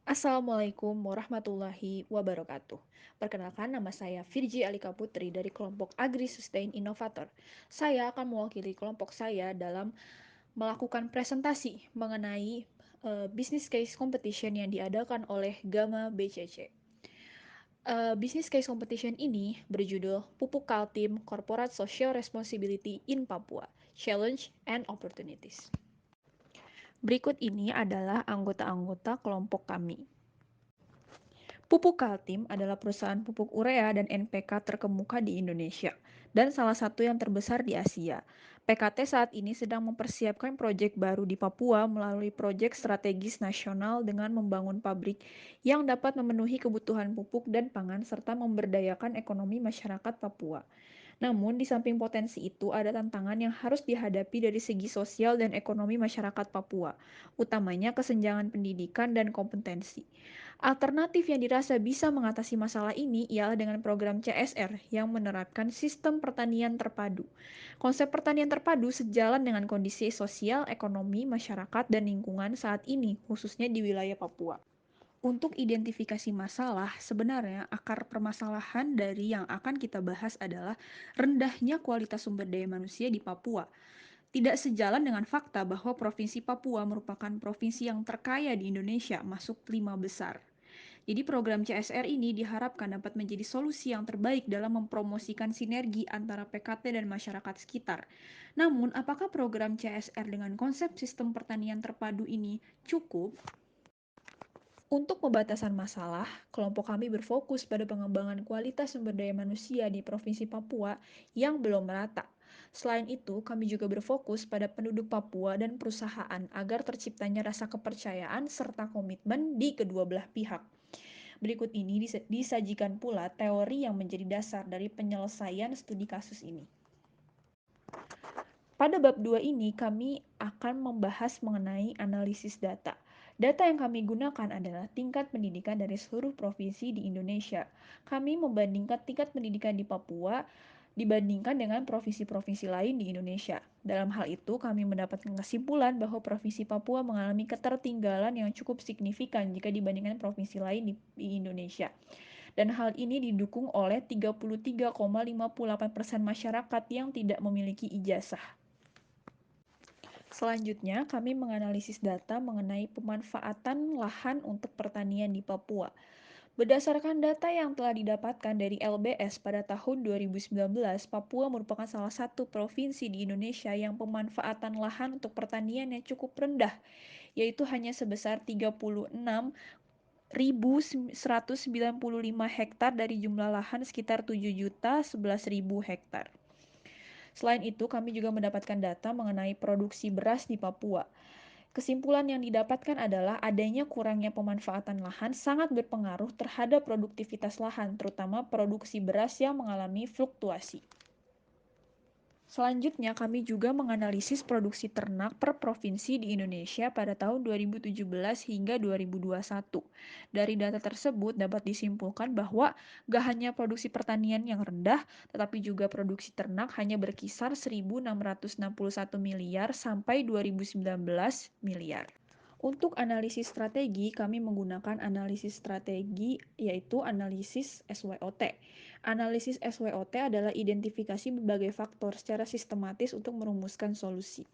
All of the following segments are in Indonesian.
Assalamualaikum warahmatullahi wabarakatuh. Perkenalkan, nama saya Virgi Alika Putri dari kelompok Agri Sustain Innovator. Saya akan mewakili kelompok saya dalam melakukan presentasi mengenai business case competition yang diadakan oleh Gamma BCC. Business case competition ini berjudul Pupuk Kaltim Corporate Social Responsibility in Papua, Challenge and Opportunities. Berikut ini adalah anggota-anggota kelompok kami. Pupuk Kaltim adalah perusahaan pupuk urea dan NPK terkemuka di Indonesia dan salah satu yang terbesar di Asia. PKT saat ini sedang mempersiapkan proyek baru di Papua melalui proyek strategis nasional dengan membangun pabrik yang dapat memenuhi kebutuhan pupuk dan pangan serta memberdayakan ekonomi masyarakat Papua. Namun, di samping potensi itu, ada tantangan yang harus dihadapi dari segi sosial dan ekonomi masyarakat Papua, utamanya kesenjangan pendidikan dan kompetensi. Alternatif yang dirasa bisa mengatasi masalah ini ialah dengan program CSR yang menerapkan sistem pertanian terpadu. Konsep pertanian terpadu sejalan dengan kondisi sosial, ekonomi, masyarakat, dan lingkungan saat ini, khususnya di wilayah Papua. Untuk identifikasi masalah, sebenarnya akar permasalahan dari yang akan kita bahas adalah rendahnya kualitas sumber daya manusia di Papua. Tidak sejalan dengan fakta bahwa Provinsi Papua merupakan provinsi yang terkaya di Indonesia, masuk 5 besar. Jadi program CSR ini diharapkan dapat menjadi solusi yang terbaik dalam mempromosikan sinergi antara PKT dan masyarakat sekitar. Namun, apakah program CSR dengan konsep sistem pertanian terpadu ini cukup? Untuk pembatasan masalah, kelompok kami berfokus pada pengembangan kualitas sumber daya manusia di Provinsi Papua yang belum merata. Selain itu, kami juga berfokus pada penduduk Papua dan perusahaan agar terciptanya rasa kepercayaan serta komitmen di kedua belah pihak. Berikut ini disajikan pula teori yang menjadi dasar dari penyelesaian studi kasus ini. Pada bab 2 ini, kami akan membahas mengenai analisis data. Data yang kami gunakan adalah tingkat pendidikan dari seluruh provinsi di Indonesia. Kami membandingkan tingkat pendidikan di Papua dibandingkan dengan provinsi-provinsi lain di Indonesia. Dalam hal itu, kami mendapatkan kesimpulan bahwa Provinsi Papua mengalami ketertinggalan yang cukup signifikan jika dibandingkan provinsi lain di Indonesia. Dan hal ini didukung oleh 33,58% masyarakat yang tidak memiliki ijazah. Selanjutnya, kami menganalisis data mengenai pemanfaatan lahan untuk pertanian di Papua. Berdasarkan data yang telah didapatkan dari LBS pada tahun 2019, Papua merupakan salah satu provinsi di Indonesia yang pemanfaatan lahan untuk pertanian yang cukup rendah, yaitu hanya sebesar 36.195 hektar dari jumlah lahan sekitar 7.011.000 hektar. Selain itu, kami juga mendapatkan data mengenai produksi beras di Papua. Kesimpulan yang didapatkan adalah adanya kurangnya pemanfaatan lahan sangat berpengaruh terhadap produktivitas lahan, terutama produksi beras yang mengalami fluktuasi. Selanjutnya, kami juga menganalisis produksi ternak per provinsi di Indonesia pada tahun 2017 hingga 2021. Dari data tersebut dapat disimpulkan bahwa gak hanya produksi pertanian yang rendah, tetapi juga produksi ternak hanya berkisar 1.661 miliar sampai 2019 miliar. Untuk analisis strategi, kami menggunakan analisis strategi, yaitu analisis SWOT. Analisis SWOT adalah identifikasi berbagai faktor secara sistematis untuk merumuskan solusi.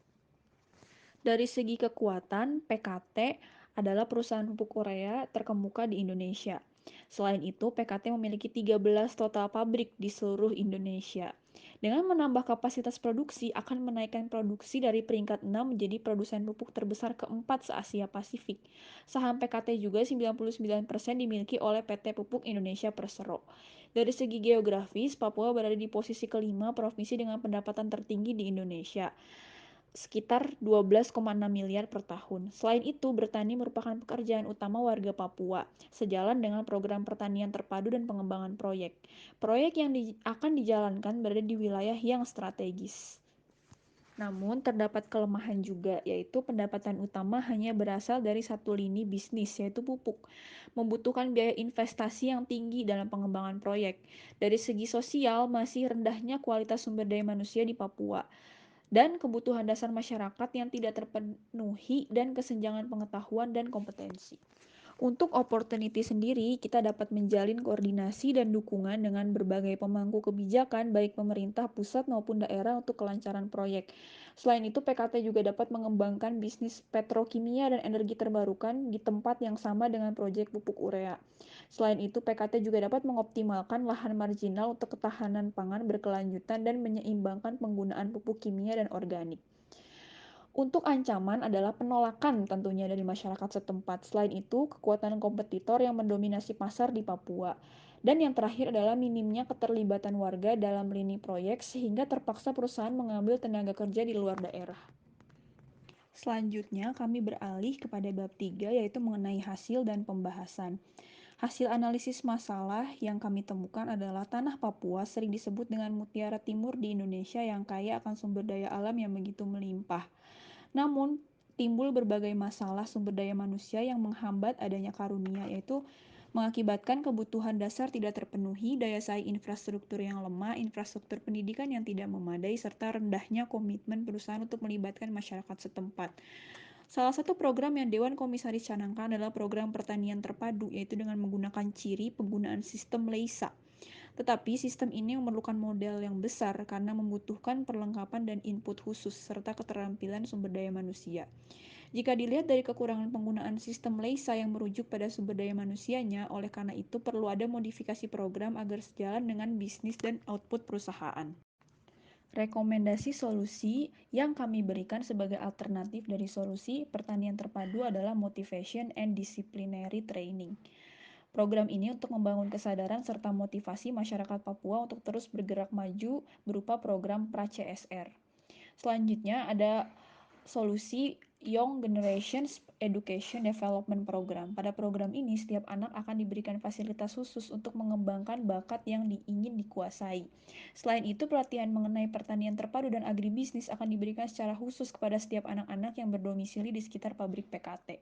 Dari segi kekuatan, PKT adalah perusahaan pupuk urea terkemuka di Indonesia. Selain itu, PKT memiliki 13 total pabrik di seluruh Indonesia. Dengan menambah kapasitas produksi, akan menaikkan produksi dari peringkat 6 menjadi produsen pupuk terbesar keempat se-Asia Pasifik. Saham PKT juga 99% dimiliki oleh PT Pupuk Indonesia Persero. Dari segi geografis, Papua berada di posisi kelima provinsi dengan pendapatan tertinggi di Indonesia, sekitar 12,6 miliar per tahun. Selain itu, bertani merupakan pekerjaan utama warga Papua, sejalan dengan program pertanian terpadu dan pengembangan proyek. Proyek yang akan dijalankan berada di wilayah yang strategis. Namun, terdapat kelemahan juga, yaitu pendapatan utama hanya berasal dari satu lini bisnis, yaitu pupuk. Membutuhkan biaya investasi yang tinggi dalam pengembangan proyek. Dari segi sosial, masih rendahnya kualitas sumber daya manusia di Papua dan kebutuhan dasar masyarakat yang tidak terpenuhi dan kesenjangan pengetahuan dan kompetensi. Untuk opportunity sendiri, kita dapat menjalin koordinasi dan dukungan dengan berbagai pemangku kebijakan, baik pemerintah pusat maupun daerah untuk kelancaran proyek. Selain itu, PKT juga dapat mengembangkan bisnis petrokimia dan energi terbarukan di tempat yang sama dengan proyek pupuk urea. Selain itu, PKT juga dapat mengoptimalkan lahan marginal untuk ketahanan pangan berkelanjutan dan menyeimbangkan penggunaan pupuk kimia dan organik. Untuk ancaman adalah penolakan tentunya dari masyarakat setempat. Selain itu, kekuatan kompetitor yang mendominasi pasar di Papua. Dan yang terakhir adalah minimnya keterlibatan warga dalam lini proyek sehingga terpaksa perusahaan mengambil tenaga kerja di luar daerah. Selanjutnya, kami beralih kepada bab 3 yaitu mengenai hasil dan pembahasan. Hasil analisis masalah yang kami temukan adalah tanah Papua sering disebut dengan mutiara timur di Indonesia yang kaya akan sumber daya alam yang begitu melimpah. Namun, timbul berbagai masalah sumber daya manusia yang menghambat adanya karunia, yaitu mengakibatkan kebutuhan dasar tidak terpenuhi, daya saing infrastruktur yang lemah, infrastruktur pendidikan yang tidak memadai, serta rendahnya komitmen perusahaan untuk melibatkan masyarakat setempat. Salah satu program yang Dewan Komisaris canangkan adalah program pertanian terpadu, yaitu dengan menggunakan ciri penggunaan sistem LEISA. Tetapi sistem ini memerlukan modal yang besar karena membutuhkan perlengkapan dan input khusus serta keterampilan sumber daya manusia. Jika dilihat dari kekurangan penggunaan sistem LEISA yang merujuk pada sumber daya manusianya, oleh karena itu perlu ada modifikasi program agar sejalan dengan bisnis dan output perusahaan. Rekomendasi solusi yang kami berikan sebagai alternatif dari solusi pertanian terpadu adalah Motivation and Disciplinary Training. Program ini untuk membangun kesadaran serta motivasi masyarakat Papua untuk terus bergerak maju berupa program pra-CSR. Selanjutnya ada solusi Young Generations Education Development Program. Pada program ini, setiap anak akan diberikan fasilitas khusus untuk mengembangkan bakat yang ingin dikuasai. Selain itu, pelatihan mengenai pertanian terpadu dan agribisnis akan diberikan secara khusus kepada setiap anak-anak yang berdomisili di sekitar pabrik PKT.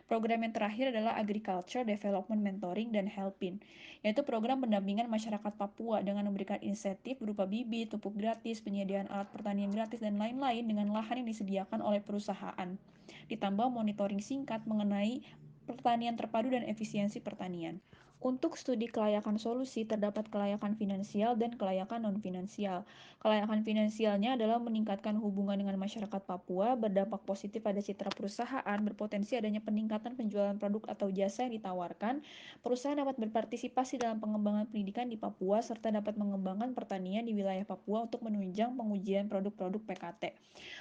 Program yang terakhir adalah Agriculture Development Mentoring dan Helpin, yaitu program pendampingan masyarakat Papua dengan memberikan insentif berupa bibit, pupuk gratis, penyediaan alat pertanian gratis, dan lain-lain dengan lahan yang disediakan oleh perusahaan. Ditambah monitoring singkat mengenai pertanian terpadu dan efisiensi pertanian. Untuk studi kelayakan solusi, terdapat kelayakan finansial dan kelayakan non-finansial. Kelayakan finansialnya adalah meningkatkan hubungan dengan masyarakat Papua, berdampak positif pada citra perusahaan, berpotensi adanya peningkatan penjualan produk atau jasa yang ditawarkan. Perusahaan dapat berpartisipasi dalam pengembangan pendidikan di Papua, serta dapat mengembangkan pertanian di wilayah Papua untuk menunjang pengujian produk-produk PKT.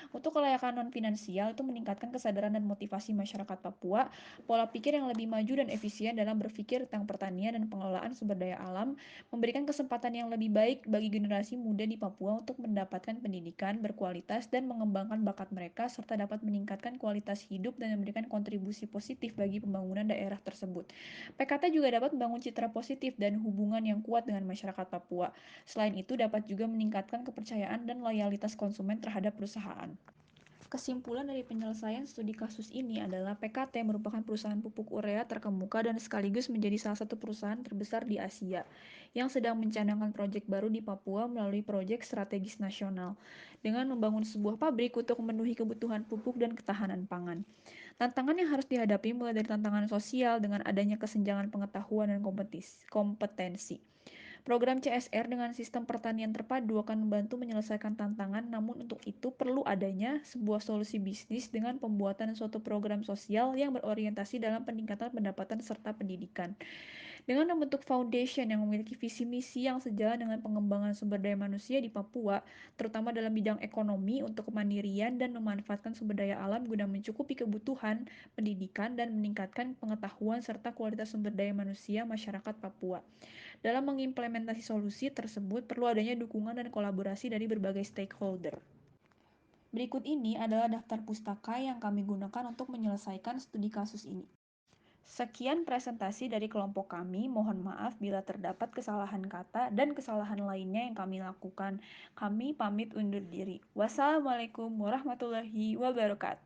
Untuk kelayakan non-finansial itu meningkatkan kesadaran dan motivasi masyarakat Papua, pola pikir yang lebih maju dan efisien dalam berpikir tentang pertanian dan pengelolaan sumber daya alam, memberikan kesempatan yang lebih baik bagi generasi muda di Papua untuk mendapatkan pendidikan berkualitas dan mengembangkan bakat mereka, serta dapat meningkatkan kualitas hidup dan memberikan kontribusi positif bagi pembangunan daerah tersebut. PKT juga dapat membangun citra positif dan hubungan yang kuat dengan masyarakat Papua. Selain itu, dapat juga meningkatkan kepercayaan dan loyalitas konsumen terhadap perusahaan. Kesimpulan dari penyelesaian studi kasus ini adalah PKT merupakan perusahaan pupuk urea terkemuka dan sekaligus menjadi salah satu perusahaan terbesar di Asia yang sedang mencanangkan proyek baru di Papua melalui proyek strategis nasional dengan membangun sebuah pabrik untuk memenuhi kebutuhan pupuk dan ketahanan pangan. Tantangan yang harus dihadapi mulai dari tantangan sosial dengan adanya kesenjangan pengetahuan dan kompetensi. Program CSR dengan sistem pertanian terpadu akan membantu menyelesaikan tantangan, namun untuk itu perlu adanya sebuah solusi bisnis dengan pembuatan suatu program sosial yang berorientasi dalam peningkatan pendapatan serta pendidikan. Dengan membentuk foundation yang memiliki visi misi yang sejalan dengan pengembangan sumber daya manusia di Papua, terutama dalam bidang ekonomi untuk kemandirian dan memanfaatkan sumber daya alam guna mencukupi kebutuhan pendidikan dan meningkatkan pengetahuan serta kualitas sumber daya manusia masyarakat Papua. Dalam mengimplementasi solusi tersebut, perlu adanya dukungan dan kolaborasi dari berbagai stakeholder. Berikut ini adalah daftar pustaka yang kami gunakan untuk menyelesaikan studi kasus ini. Sekian presentasi dari kelompok kami. Mohon maaf bila terdapat kesalahan kata dan kesalahan lainnya yang kami lakukan. Kami pamit undur diri. Wassalamualaikum warahmatullahi wabarakatuh.